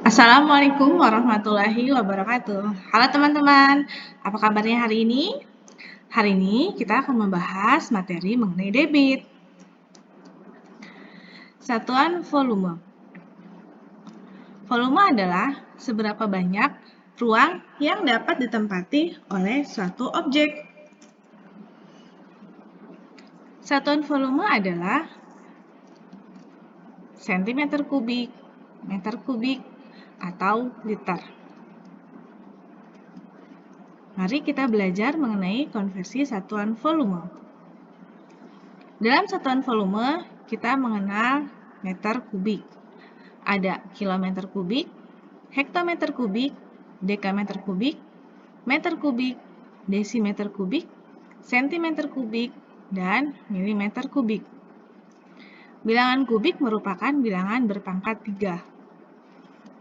Assalamualaikum warahmatullahi wabarakatuh. Halo teman-teman, apa kabarnya hari ini? Hari ini kita akan membahas materi mengenai debit. Satuan volume. Volume adalah seberapa banyak ruang yang dapat ditempati oleh suatu objek. Satuan volume adalah sentimeter kubik, meter kubik, atau liter. Mari kita belajar mengenai konversi satuan volume. Dalam satuan volume, kita mengenal meter kubik. Ada kilometer kubik, hektometer kubik, dekameter kubik, meter kubik, desimeter kubik, sentimeter kubik, dan milimeter kubik. Bilangan kubik merupakan bilangan berpangkat 3,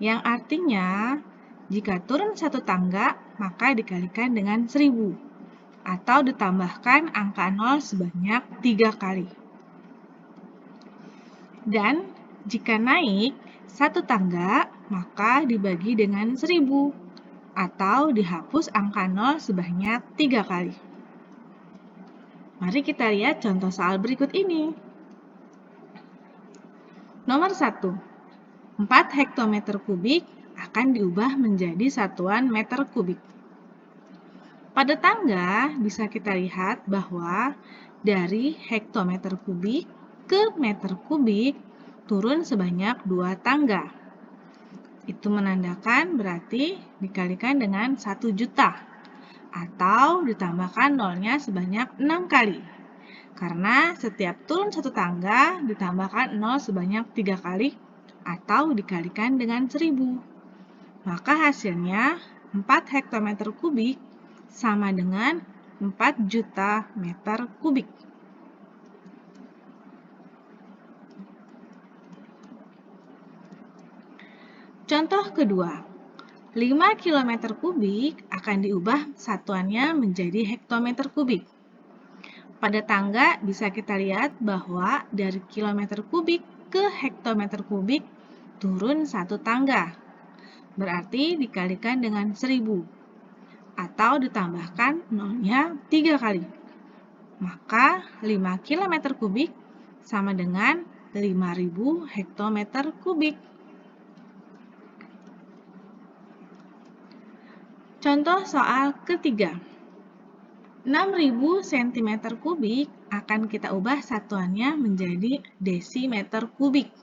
yang artinya jika turun satu tangga, maka dikalikan dengan 1000, atau ditambahkan angka 0 sebanyak 3 kali. Dan jika naik satu tangga, maka dibagi dengan 1000, atau dihapus angka 0 sebanyak 3 kali. Mari kita lihat contoh soal berikut ini. Nomor 1. 4 hektometer kubik akan diubah menjadi satuan meter kubik. Pada tangga bisa kita lihat bahwa dari hektometer kubik ke meter kubik turun sebanyak 2 tangga. Itu menandakan berarti dikalikan dengan 1 juta atau ditambahkan nolnya sebanyak 6 kali. Karena setiap turun satu tangga ditambahkan 0 sebanyak 3 kali atau dikalikan dengan 1000. Maka hasilnya 4 hektometer kubik sama dengan 4 juta meter kubik. Contoh kedua, 5 km kubik akan diubah satuannya menjadi hektometer kubik. Pada tangga bisa kita lihat bahwa dari kilometer kubik ke hektometer kubik turun satu tangga. Berarti dikalikan dengan 1000 atau ditambahkan nolnya 3 kali. Maka 5 km kubik sama dengan 5000 hektometer kubik. Contoh soal ketiga. 6000 cm kubik akan kita ubah satuannya menjadi desimeter kubik.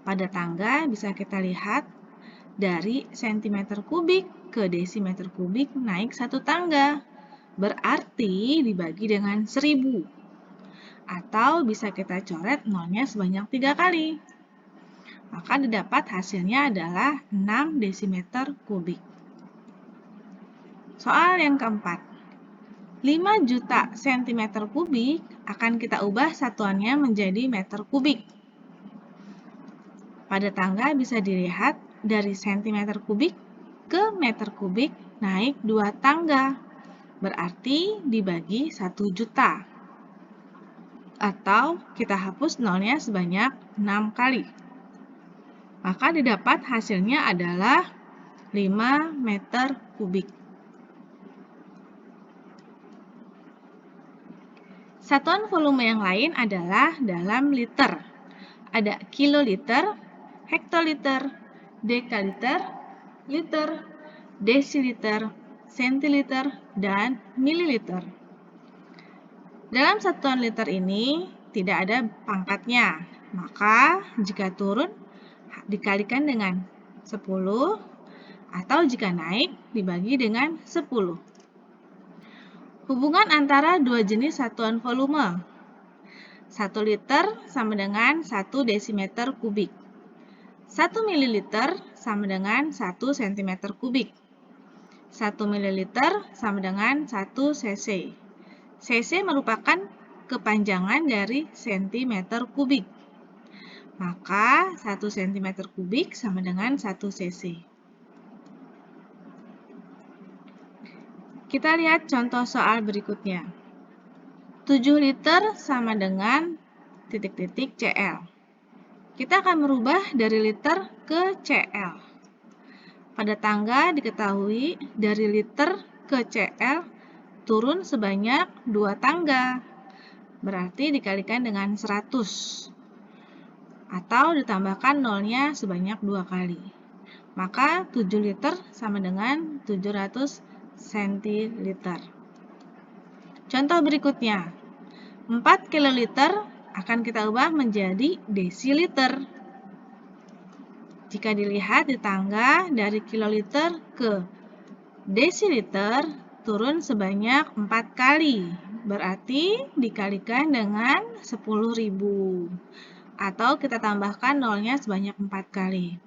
Pada tangga bisa kita lihat dari cm kubik ke desimeter kubik naik satu tangga. Berarti dibagi dengan 1000. Atau bisa kita coret nolnya sebanyak 3 kali. Maka didapat hasilnya adalah 6 desimeter kubik. Soal yang keempat. 5 juta cm kubik akan kita ubah satuannya menjadi meter kubik. Pada tangga bisa dilihat dari cm kubik ke meter kubik naik 2 tangga. Berarti dibagi 1 juta. Atau kita hapus nolnya sebanyak 6 kali. Maka didapat hasilnya adalah 5 meter kubik. Satuan volume yang lain adalah dalam liter. Ada kiloliter, hektoliter, dekaliter, liter, desiliter, sentiliter, dan mililiter. Dalam satuan liter ini tidak ada pangkatnya, maka jika turun dikalikan dengan 10 atau jika naik dibagi dengan 10. Hubungan antara dua jenis satuan volume. 1 liter sama dengan 1 desimeter kubik. 1 mililiter sama dengan 1 cm kubik. 1 mililiter sama dengan 1 cc. Cc merupakan kepanjangan dari sentimeter kubik. Maka 1 cm kubik sama dengan 1 cc. Kita lihat contoh soal berikutnya. 7 liter sama dengan titik-titik CL. Kita akan merubah dari liter ke CL. Pada tangga diketahui dari liter ke CL turun sebanyak 2 tangga. Berarti dikalikan dengan 100. Atau ditambahkan nolnya sebanyak 2 kali. Maka 7 liter sama dengan 700 centiliter. Contoh berikutnya. 4 kiloliter akan kita ubah menjadi desiliter. Jika dilihat di tangga dari kiloliter ke desiliter turun sebanyak 4 kali. Berarti dikalikan dengan 10.000. Atau kita tambahkan nolnya sebanyak 4 kali.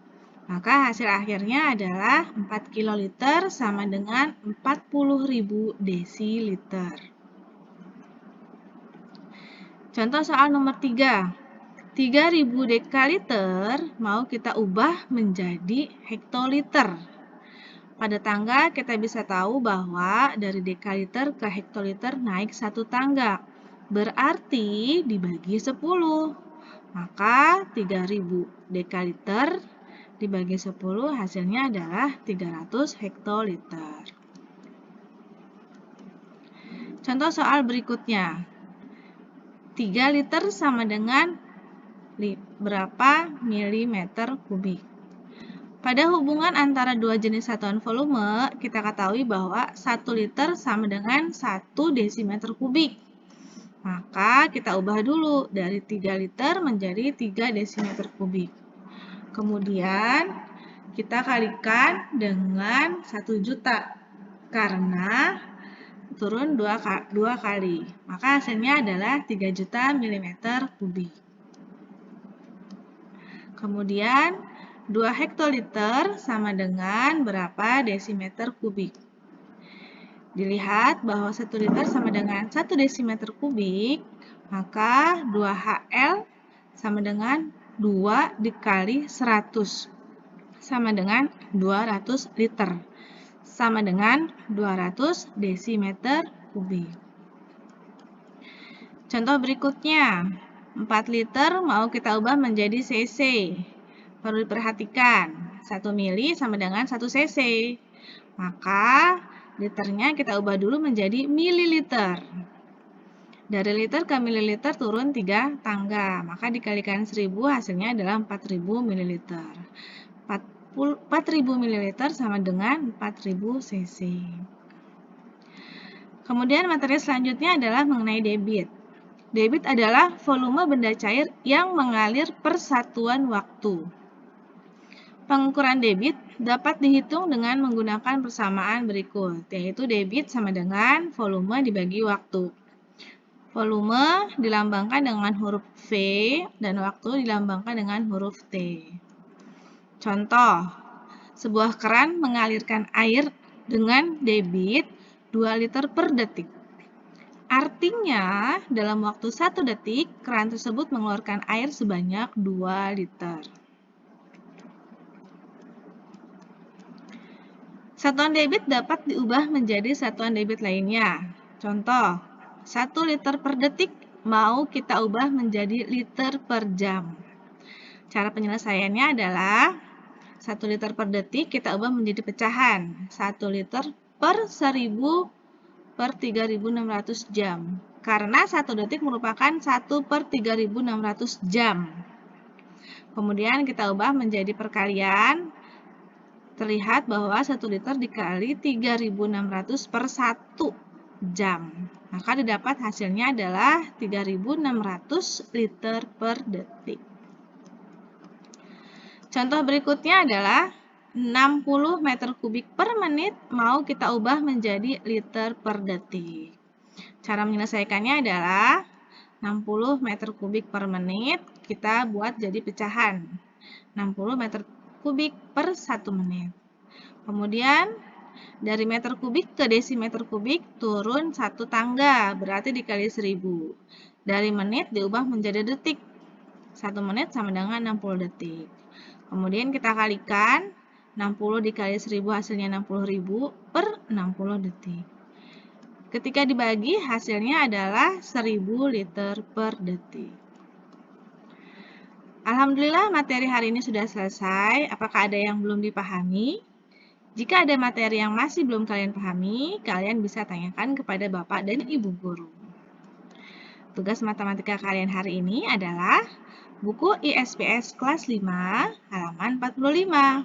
Maka hasil akhirnya adalah 4 kiloliter sama dengan 40.000 desiliter. Contoh soal nomor 3. 3.000 dekaliter mau kita ubah menjadi hektoliter. Pada tangga kita bisa tahu bahwa dari dekaliter ke hektoliter naik 1 tangga. Berarti dibagi 10. Maka 3.000 dekaliter dibagi 10 hasilnya adalah 300 hektoliter. Contoh soal berikutnya. 3 liter sama dengan berapa milimeter kubik. Pada hubungan antara dua jenis satuan volume, kita ketahui bahwa 1 liter sama dengan 1 desimeter kubik. Maka kita ubah dulu dari 3 liter menjadi 3 desimeter kubik. Kemudian kita kalikan dengan 1 juta karena turun 2 kali. Maka hasilnya adalah 3 juta milimeter kubik. Kemudian 2 hektoliter sama dengan berapa desimeter kubik? Dilihat bahwa 1 liter sama dengan 1 desimeter kubik, maka 2HL sama dengan 2 dikali 100 sama dengan 200 liter sama dengan 200 desimeter kubik. Contoh berikutnya, 4 liter mau kita ubah menjadi cc. Perlu diperhatikan, 1 mili sama dengan 1 cc. Maka liternya kita ubah dulu menjadi mililiter. Dari liter ke mililiter turun 3 tangga. Maka dikalikan 1000 hasilnya adalah 4000 mililiter. 4000 mililiter sama dengan 4000 cc. Kemudian materi selanjutnya adalah mengenai debit. Debit adalah volume benda cair yang mengalir per satuan waktu. Pengukuran debit dapat dihitung dengan menggunakan persamaan berikut, yaitu debit sama dengan volume dibagi waktu. Volume dilambangkan dengan huruf V dan waktu dilambangkan dengan huruf T. Contoh, sebuah keran mengalirkan air dengan debit 2 liter per detik. Artinya, dalam waktu 1 detik, keran tersebut mengeluarkan air sebanyak 2 liter. Satuan debit dapat diubah menjadi satuan debit lainnya. Contoh, 1 liter per detik mau kita ubah menjadi liter per jam. Cara penyelesaiannya adalah 1 liter per detik kita ubah menjadi pecahan. 1 liter per 1000 per 3600 jam. Karena 1 detik merupakan 1 per 3600 jam. Kemudian kita ubah menjadi perkalian. Terlihat bahwa 1 liter dikali 3600 per 1 jam. Maka didapat hasilnya adalah 3600 liter per detik. Contoh berikutnya adalah 60 meter kubik per menit mau kita ubah menjadi liter per detik. Cara menyelesaikannya adalah 60 meter kubik per menit kita buat jadi pecahan. 60 meter kubik per 1 menit. Kemudian dari meter kubik ke desimeter kubik turun 1 tangga, berarti dikali 1000. Dari menit diubah menjadi detik. 1 menit sama dengan 60 detik. Kemudian kita kalikan 60 dikali 1000 hasilnya 60.000 per 60 detik. Ketika dibagi hasilnya adalah 1000 liter per detik. Alhamdulillah materi hari ini sudah selesai. Apakah ada yang belum dipahami? Jika ada materi yang masih belum kalian pahami, kalian bisa tanyakan kepada Bapak dan Ibu Guru. Tugas matematika kalian hari ini adalah buku ISPS kelas 5, halaman 45.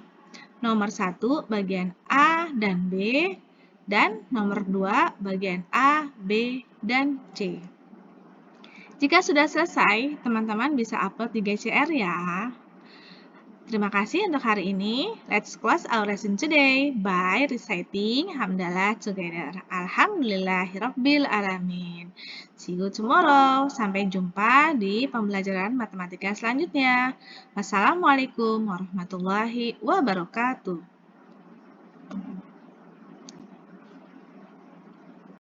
Nomor 1 bagian A dan B, dan nomor 2 bagian A, B, dan C. Jika sudah selesai, teman-teman bisa upload di GCR ya. Terima kasih untuk hari ini. Let's close our lesson today by reciting Hamdalah together. Alhamdulillahirabbil alamin. See you tomorrow. Sampai jumpa di pembelajaran matematika selanjutnya. Wassalamualaikum warahmatullahi wabarakatuh.